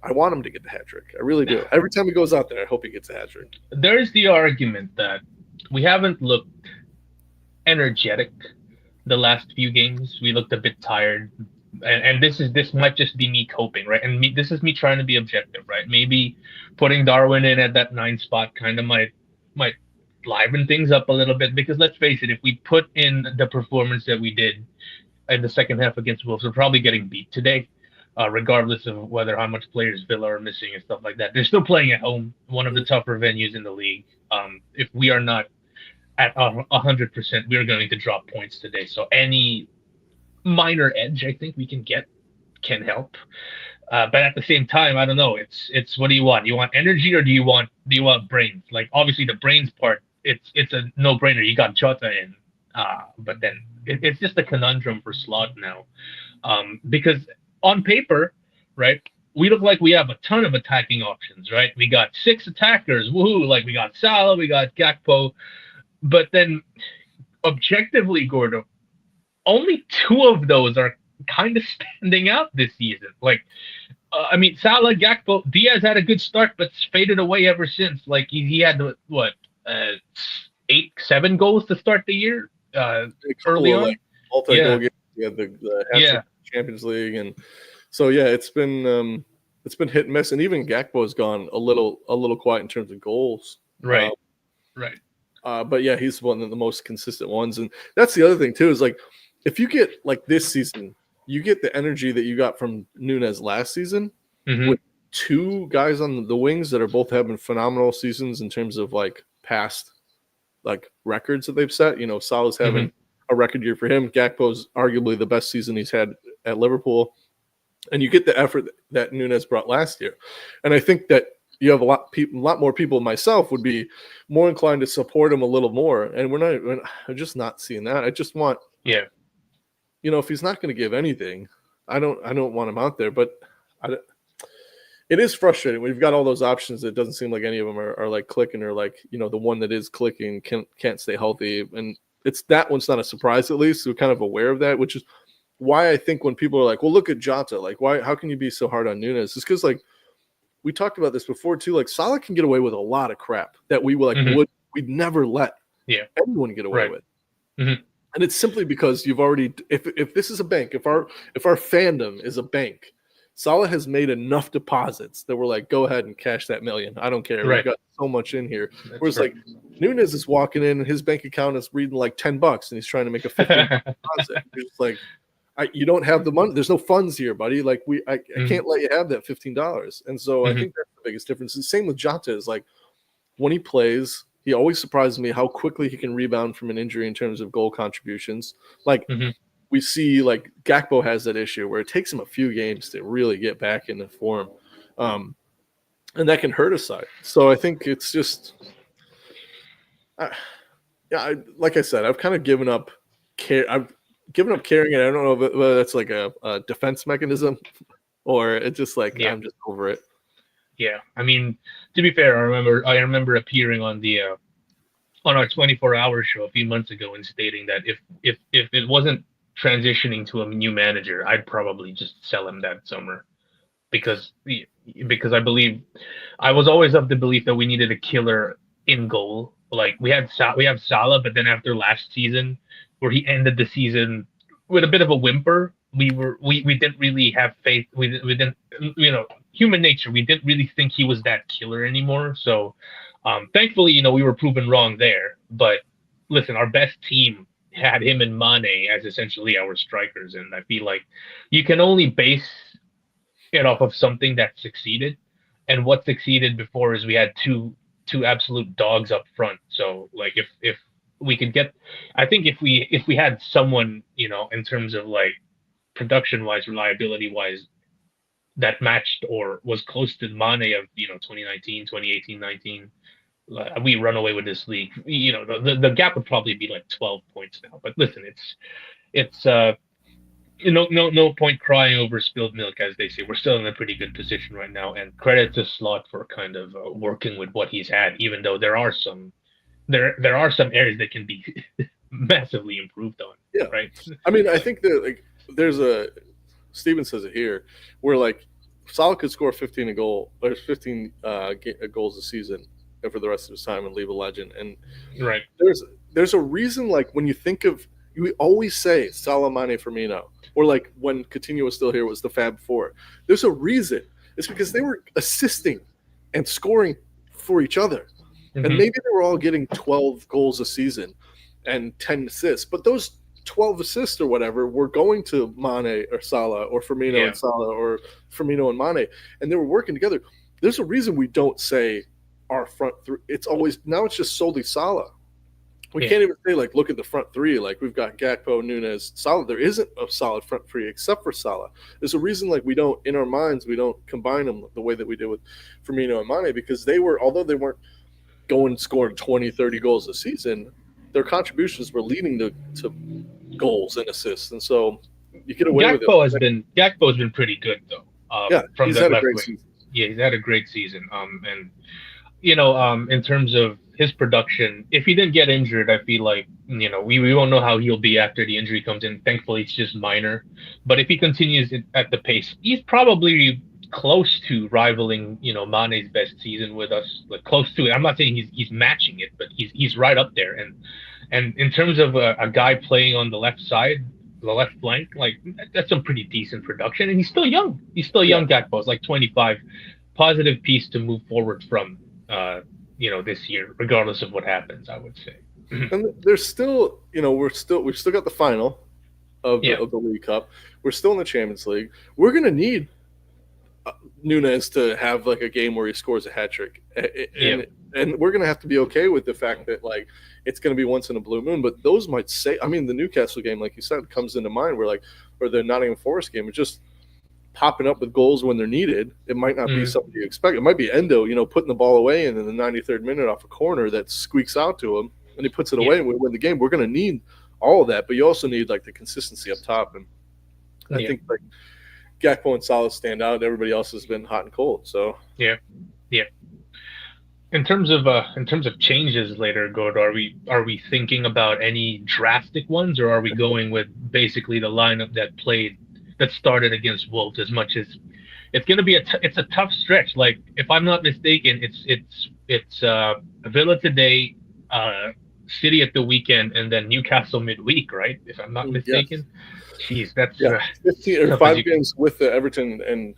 I want him to get the hat trick. I really do. Every time he goes out there, I hope he gets a hat trick. There's the argument that we haven't looked energetic the last few games. We looked a bit tired, and this might just be me coping, right? And this is me trying to be objective, right? Maybe putting Darwin in at that 9 spot kind of might liven things up a little bit, because let's face it, if we put in the performance that we did in the second half against Wolves, we're probably getting beat today. Regardless of how much players Villa are missing and stuff like that. They're still playing at home, one of the tougher venues in the league. If we are not at 100%, we are going to drop points today. So any minor edge I think we can get can help. But at the same time, I don't know. It's what do you want? You want energy, or do you want brains? Like obviously the brains part, it's a no-brainer. You got Jota in, but then it's just a conundrum for Slot now, because on paper, right, we look like we have a ton of attacking options, right? We got 6 attackers, woohoo! Like we got Salah, we got Gakpo, but then objectively, Gordo, only 2 of those are kind of standing out this season. Like, I mean, Salah, Gakpo, Diaz had a good start, but faded away ever since. Like he had 7 goals to start the year early on. Like, multi-goal games. He had the Champions League, and so it's been hit and miss, and even Gakpo's gone a little quiet in terms of goals. Right. But yeah, he's one of the most consistent ones, and that's the other thing too. Is like if you get like this season, you get the energy that you got from Nunez last season Hmm. with two guys on the wings that are both having phenomenal seasons in terms of like past like records that they've set. Salah's Hmm. having a record year for him. Gakpo's arguably the best season he's had at Liverpool, and you get the effort that Nunez brought last year. And I think that you have a lot more people. Myself would be more inclined to support him a little more, and I'm just not seeing that. I just want, Yeah. if he's not going to give anything, I don't want him out there. But I, it is frustrating. We've got all those options. It doesn't seem like any of them are like clicking, or like the one that is clicking can't stay healthy, and it's that one's not a surprise. At least we're kind of aware of that, which is why I think when people are like, "Well, look at Jota," like, why? How can you be so hard on Nunes? It's because like we talked about this before too. Like Salah can get away with a lot of crap that we Hmm. we'd never let Yeah. anyone get away Right. with. Hmm. And it's simply because you've already, if this is a bank, if our fandom is a bank, Salah has made enough deposits that we're like, go ahead and cash that million. I don't care. We've Right. got so much in here. That's Whereas fair. like Nunez is walking in and his bank account is reading like $10 and he's trying to make a 15 deposit. You're just like, you don't have the money. There's no funds here, buddy. Like I can't let you have that $15. And so I Hmm. think that's the biggest difference. The same with Jota is like when he plays, he always surprises me how quickly he can rebound from an injury in terms of goal contributions. Like Hmm. we see, like Gakpo has that issue where it takes him a few games to really get back into form, and that can hurt a side. So I think it's just, like I said, I've kind of given up care. I've given up caring, and I don't know whether that's like a defense mechanism or it's just like Yeah. I'm just over it. Yeah. I mean, to be fair, I remember appearing on our 24-hour show a few months ago and stating that if it wasn't transitioning to a new manager, I'd probably just sell him that summer because because I was always of the belief that we needed a killer in goal. Like we have Salah, but then after last season, where he ended the season with a bit of a whimper, we didn't really have faith. We didn't, human nature. We didn't really think he was that killer anymore. So, thankfully, we were proven wrong there. But listen, our best team had him and Mane as essentially our strikers, and I feel like you can only base it off of something that succeeded. And what succeeded before is we had two absolute dogs up front. So like if we could get, I think if we had someone, in terms of like production wise, reliability wise, that matched or was close to Mane of 2019, 2018, 19, we run away with this league. The gap would probably be like 12 points now. But listen, it's no point crying over spilled milk, as they say. We're still in a pretty good position right now, and credit to Slot for kind of working with what he's had, even though there are some areas that can be massively improved on, Yeah, right? I mean, I think that like there's a Steven says it here where like Salah could score 15 a goal or 15 goals a season for the rest of his time and leave a legend. And Right. there's a reason like when you think of we always say Salah, Mane, Firmino, or like when Coutinho was still here was the Fab Four. There's a reason. It's because they were assisting and scoring for each other. And Hmm. maybe they were all getting 12 goals a season and 10 assists, but those 12 assists or whatever were going to Mane or Salah or Firmino Yeah. and Salah or Firmino and Mane, and they were working together. There's a reason we don't say our front three. It's always now it's just solely Salah. We Yeah. can't even say like look at the front three. Like we've got Gakpo, Nunes, Salah. There isn't a solid front three except for Salah. There's a reason like we don't in our minds we don't combine them the way that we did with Firmino and Mane because they were although they weren't going and scoring 20, 30 goals a season, their contributions were leading to goals and assists. And so you get away with it. Gakpo's been pretty good though. Yeah, From he's that had a left great wing. season. Yeah, he's had a great season. And in terms of his production, if he didn't get injured, I feel like, we won't know how he'll be after the injury comes in. Thankfully, it's just minor. But if he continues at the pace, he's probably close to rivaling, Mane's best season with us. Like close to it. I'm not saying he's matching it, but he's right up there. And in terms of a guy playing on the left side, the left flank, like that's some pretty decent production. And he's still young. He's still Yeah. young, Gakpo. It's like 25. Positive piece to move forward from. this year, regardless of what happens, I would say. And there's still, we've still got the final of the Yeah. of the League Cup. We're still in the Champions League. We're gonna need Nunez to have like a game where he scores a hat trick, Yeah. and we're gonna have to be okay with the fact that like it's gonna be once in a blue moon. But those might say, I mean, the Newcastle game, like you said, comes into mind where like, or the Nottingham Forest game, it's just popping up with goals when they're needed. It might not be Mm, something you expect. It might be Endo, putting the ball away and in the 93rd minute off a corner that squeaks out to him and he puts it yeah. away and we win the game. We're gonna need all of that, but you also need like the consistency up top. And I Yeah. think like Gakpo and Salah stand out. Everybody else has been hot and cold. So Yeah. Yeah. In terms of changes later, God, are we thinking about any drastic ones, or are we going with basically the lineup that started against Wolves? As much as it's going to be it's a tough stretch. Like, if I'm not mistaken, it's Villa today, City at the weekend, and then Newcastle midweek, right? If I'm not yes, mistaken. Jeez, that's yeah, 15 or tough as five you can. games with the Everton and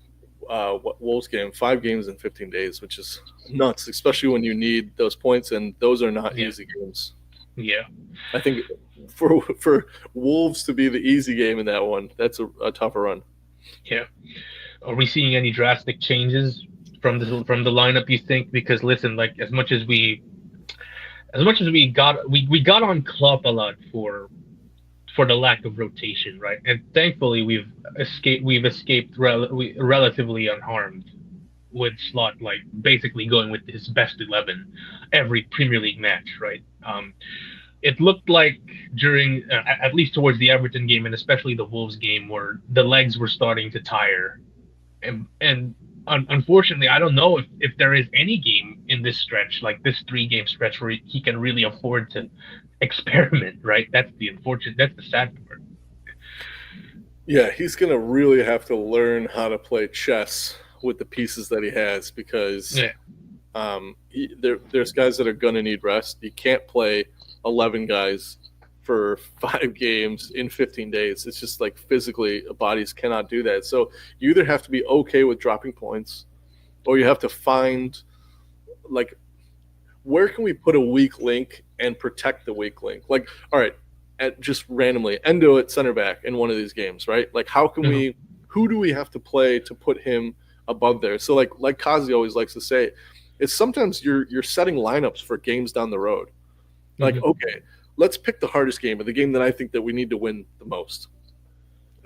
Wolves game, 5 games in 15 days, which is nuts, especially when you need those points, and those are not Yeah. easy games. Yeah. I think for Wolves to be the easy game in that one, that's a tougher run. Yeah. Are we seeing any drastic changes from the lineup, you think? Because listen, like, as much as we got on Klopp a lot for the lack of rotation, right? And thankfully we've escaped relatively unharmed with Slot, like, basically going with his best 11 every Premier League match, right? It looked like during, at least towards the Everton game, and especially the Wolves game, where the legs were starting to tire, and unfortunately, I don't know if there is any game in this stretch, like this 3 game stretch, where he can really afford to experiment, right? That's the sad part. Yeah, he's gonna really have to learn how to play chess with the pieces that he has because Yeah. there's guys that are gonna need rest. You can't play 11 guys for 5 games in 15 days. It's just like physically, bodies cannot do that. So you either have to be okay with dropping points, or you have to find like where can we put a weak link and protect the weak link? Like, all right, at just randomly, Endo at center back in one of these games, right? Like, how can Mhm. we? Who do we have to play to put him above there? So, like Kazi always likes to say, it's sometimes you're setting lineups for games down the road. Like, Mhm. okay, let's pick the hardest game or the game that I think that we need to win the most,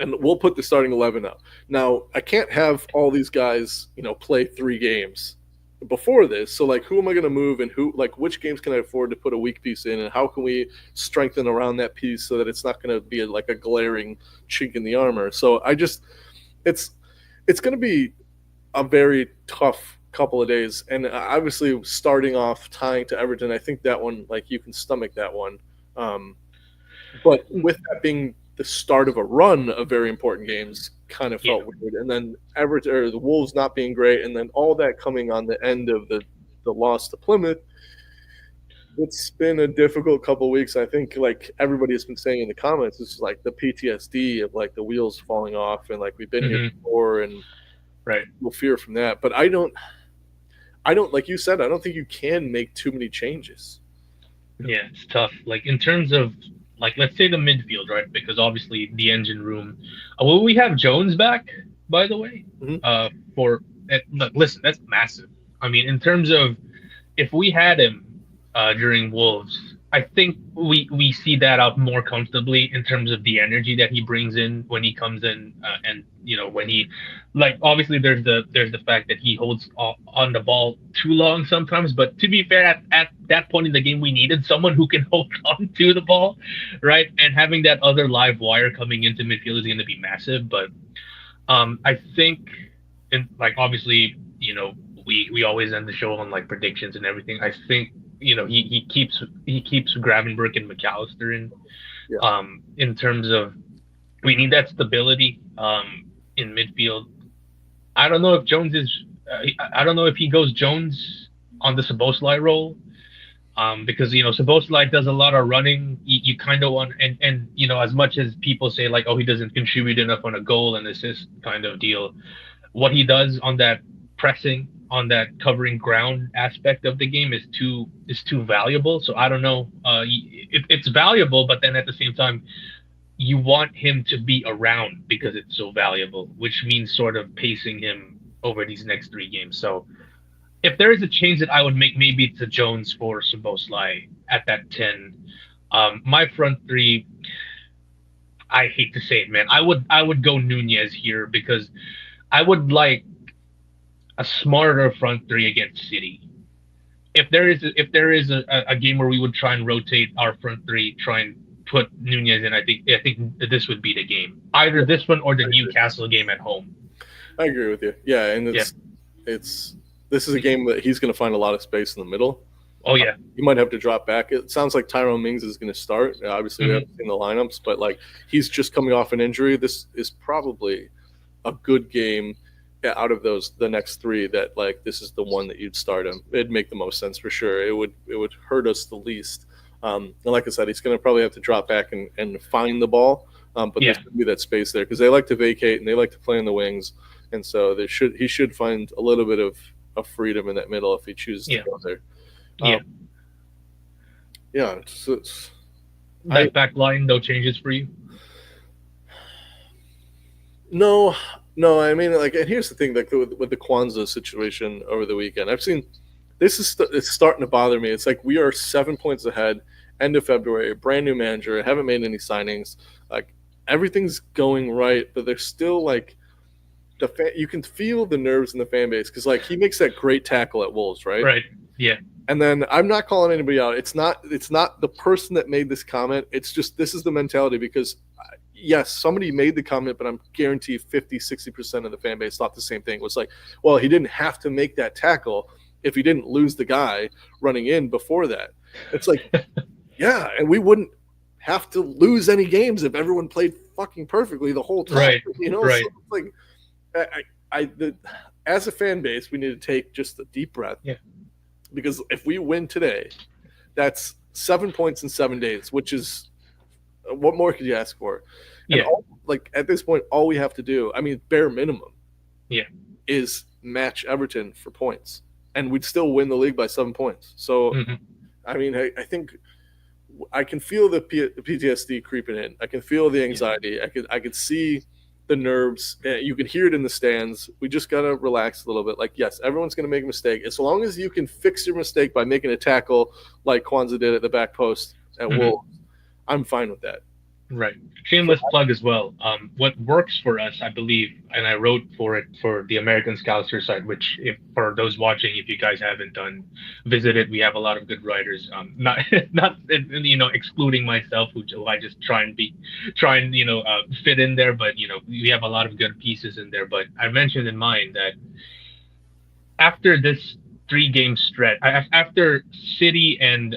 and we'll put the starting 11 up. Now, I can't have all these guys, play 3 games before this. So, like, who am I going to move, and like, which games can I afford to put a weak piece in, and how can we strengthen around that piece so that it's not going to be like a glaring chink in the armor? So, it's it's going to be a very tough couple of days, and obviously starting off tying to Everton, I think that one, like, you can stomach that one. Um, but with that being the start of a run of very important games, kind of Yeah. felt weird. And then Everton or the Wolves not being great, and then all that coming on the end of the loss to Plymouth. It's been a difficult couple of weeks. I think, like everybody has been saying in the comments, it's like the PTSD of like the wheels falling off, and like we've been here Mhm. before, and Right. we'll fear from that. But I don't like you said. I don't think you can make too many changes. Yeah, it's tough. Like, in terms of, like, let's say the midfield, right? Because obviously the engine room. Will we have Jones back, by the way? Mhm. For look, listen, that's massive. I mean, in terms of, if we had him during Wolves, I think we see that out more comfortably in terms of the energy that he brings in when he comes in, and when he, like, obviously there's the fact that he holds on the ball too long sometimes. But to be fair, at that point in the game, we needed someone who can hold on to the ball, right? And having that other live wire coming into midfield is going to be massive. But I think, and, like, obviously, we always end the show on, like, predictions and everything. I think, he keeps Gravenberg and McAllister Yeah. in terms of, we need that stability in midfield. I don't know if Jones is. I don't know if he goes Jones on the Szoboszlai role, because Szoboszlai does a lot of running. You kind of want, and as much as people say, like, oh, he doesn't contribute enough on a goal and assist kind of deal, what he does on that pressing on that covering ground aspect of the game is too valuable. So I don't know. It's valuable, but then at the same time, you want him to be around because it's so valuable, which means sort of pacing him over these next 3 games. So if there is a change that I would make, maybe it's a Jones for Szoboszlai at that 10. My front three, I hate to say it, man. I would go Nunez here because I would like a smarter front three against City. If there is a game where we would try and rotate our front three, try and put Nunez in, I think that this would be the game. Either this one or the Newcastle game at home. I agree with you. Yeah, and it's this is a game that he's going to find a lot of space in the middle. Oh yeah, you might have to drop back. It sounds like Tyrone Mings is going to start. Obviously, we haven't seen the lineups, but like he's just coming off an injury. This is probably a good game out of the next 3. That like this is the one that you'd start him. It'd make the most sense for sure. It would hurt us the least. And like I said, he's going to probably have to drop back and find the ball. But there's going to be that space there because they like to vacate and they like to play in the wings, and so he should find a little bit of freedom in that middle if he chooses to go there. It's that back line, no changes for you? No. I mean, like, and here's the thing, like with the Kwanzaa situation over the weekend, I've seen it's starting to bother me. It's like we are 7 points ahead, end of February, brand new manager, haven't made any signings, like everything's going right, but there's still like you can feel the nerves in the fan base because like he makes that great tackle at Wolves, right? Right. Yeah. And then I'm not calling anybody out. It's not the person that made this comment. It's just this is the mentality because, yes, somebody made the comment, but I'm guaranteed 50, 60% of the fan base thought the same thing. It was like, well, he didn't have to make that tackle if he didn't lose the guy running in before that. It's like, yeah, and we wouldn't have to lose any games if everyone played fucking perfectly the whole time. Right. You know, right. So it's like as a fan base, we need to take just a deep breath. Yeah. Because if we win today, that's 7 points in 7 days, which is what more could you ask for? And like at this point, all we have to do, I mean, bare minimum, is match Everton for points, and we'd still win the league by 7 points. So, I mean, I think I can feel the PTSD creeping in. I can feel the anxiety. I could see the nerves. You can hear it in the stands. We just got to relax a little bit. Like, yes, everyone's going to make a mistake. As long as you can fix your mistake by making a tackle like Kwanzaa did at the back post at Wolves, I'm fine with that. Right. Shameless plug as well. What works for us, I believe, and I wrote for it for the American Scouser site, which if for those watching, if you guys haven't visit it, we have a lot of good writers. Not excluding myself, who I just try and fit in there, but we have a lot of good pieces in there. But I mentioned in mine that after this 3-game stretch, after City and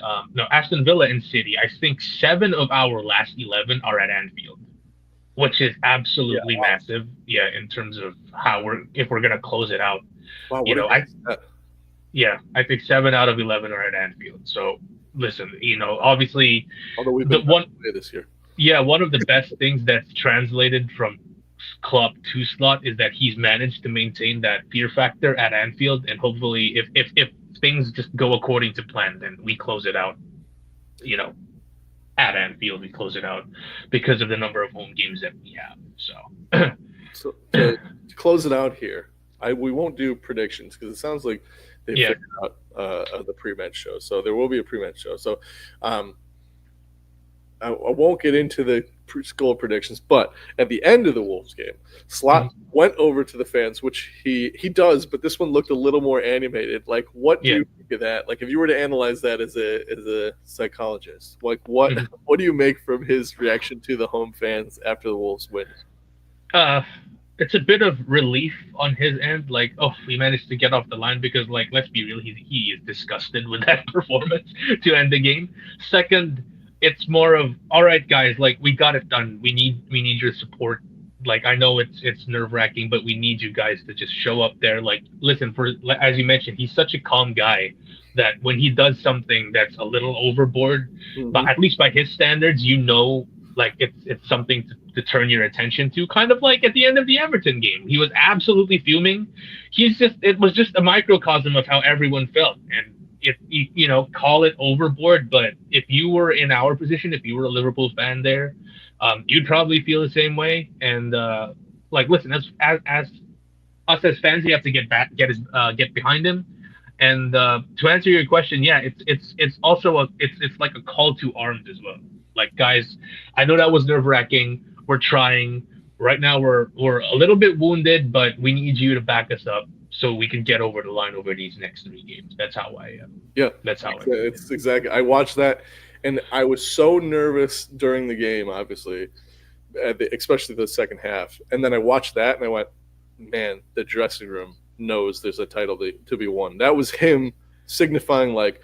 Aston Villa and City, I think 7 of our last 11 are at Anfield, which is absolutely massive. Yeah, in terms of if we're gonna close it out. Wow, I think 7 out of 11 are at Anfield. So listen, obviously, although we've been this year. Yeah, one of the best things that's translated from Klopp to Slot is that he's managed to maintain that fear factor at Anfield, and hopefully if things just go according to plan, then we close it out. At Anfield we close it out because of the number of home games that we have. So to close it out here, we won't do predictions because it sounds like they figured out the pre-match show. So there will be a pre-match show. So I won't get into the goal predictions, but at the end of the Wolves game, Slot went over to the fans, which he does, but this one looked a little more animated. Like, what do you think of that? Like, if you were to analyze that as a psychologist, like what do you make from his reaction to the home fans after the Wolves win? It's a bit of relief on his end, like, oh, we managed to get off the line, because, like, let's be real, he is disgusted with that performance to end the game. Second, it's more of, all right, guys, like, we got it done. We need your support. Like, I know it's nerve-wracking, but we need you guys to just show up there. Like, listen, as you mentioned, he's such a calm guy that when he does something that's a little overboard, but at least by his standards, like it's something to turn your attention to. Kind of like at the end of the Everton game, he was absolutely fuming. It was just a microcosm of how everyone felt. And if call it overboard, but if you were in our position, if you were a Liverpool fan there, you'd probably feel the same way. And like, listen, as us as fans, we have to get behind him. And to answer your question, yeah, it's also it's like a call to arms as well. Like, guys, I know that was nerve wracking. We're trying. Right now, we're a little bit wounded, but we need you to back us up so we can get over the line over these next 3 games. That's how I. Yeah, That's how it's exactly. I watched that, and I was so nervous during the game, obviously, especially the second half. And then I watched that, and I went, "Man, the dressing room knows there's a title to be won." That was him signifying, like,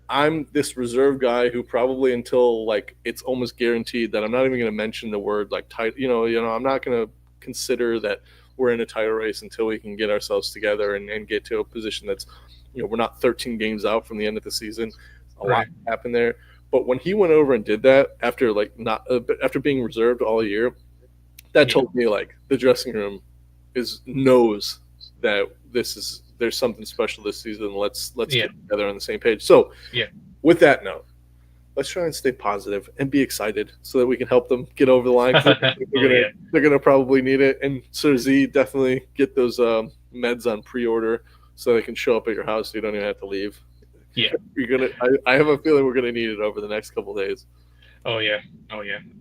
I'm this reserve guy who probably until like it's almost guaranteed that I'm not even going to mention the word like title. I'm not going to consider that we're in a title race until we can get ourselves together and get to a position that's, we're not 13 games out from the end of the season. A lot happened there. But when he went over and did that after after being reserved all year, that told me like the dressing room knows that there's something special this season. Let's get together on the same page. So with that note, let's try and stay positive and be excited so that we can help them get over the line. They're gonna probably need it. And Sir Z, definitely get those meds on pre-order so they can show up at your house so you don't even have to leave. Yeah, I have a feeling we're gonna need it over the next couple of days. Oh yeah.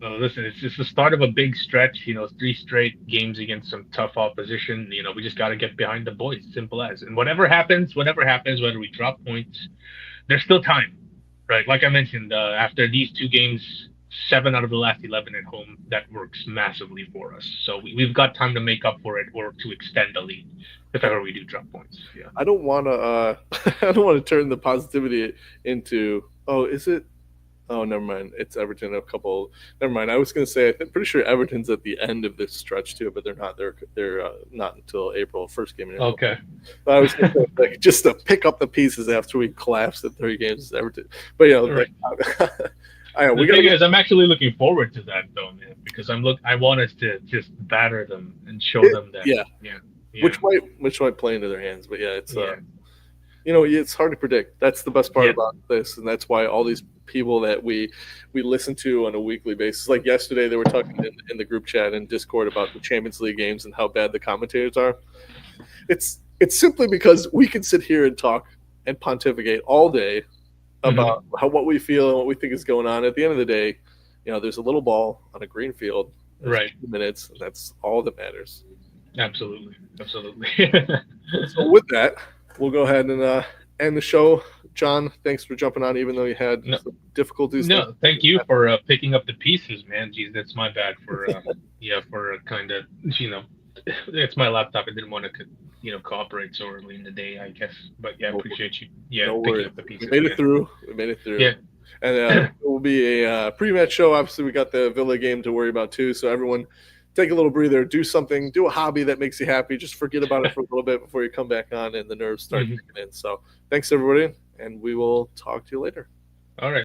Listen, it's just the start of a big stretch. 3 straight games against some tough opposition. We just got to get behind the boys. Simple as. And whatever happens, whether we drop points, there's still time, right? Like I mentioned, after these 2 games, 7 out of the last 11 at home, that works massively for us. So we've got time to make up for it or to extend the lead if ever we do drop points. Yeah. I don't want to turn the positivity into, is it? Oh, never mind. It's Everton. Never mind. I was going to say, I'm pretty sure Everton's at the end of this stretch too, but they're not. They're not until April, first game in April. Okay. But I was going to say, just to pick up the pieces after we collapsed at 3 games at Everton. But I'm actually looking forward to that though, man, because I want us to just batter them and show them that. Yeah. Which might play into their hands, but it's it's hard to predict. That's the best part about this, and that's why all these people that we listen to on a weekly basis, like yesterday, they were talking in the group chat and Discord about the Champions League games and how bad the commentators are. It's simply because we can sit here and talk and pontificate all day about what we feel and what we think is going on. At the end of the day, there's a little ball on a green field, right? 2 minutes, and that's all that matters. Absolutely. So with that, we'll go ahead and end the show. John, thanks for jumping on, even though you had some difficulties. No, thank you for picking up the pieces, man. Geez, that's my bad for kind of, it's my laptop. I didn't want to, cooperate so early in the day, I guess. But I appreciate you. Yeah, picking up the pieces. We made it through. Yeah. And it will be a pre-match show. Obviously, we got the Villa game to worry about too. So everyone, take a little breather, do something, do a hobby that makes you happy. Just forget about it for a little bit before you come back on and the nerves start kicking in. So thanks, everybody, and we will talk to you later. All right.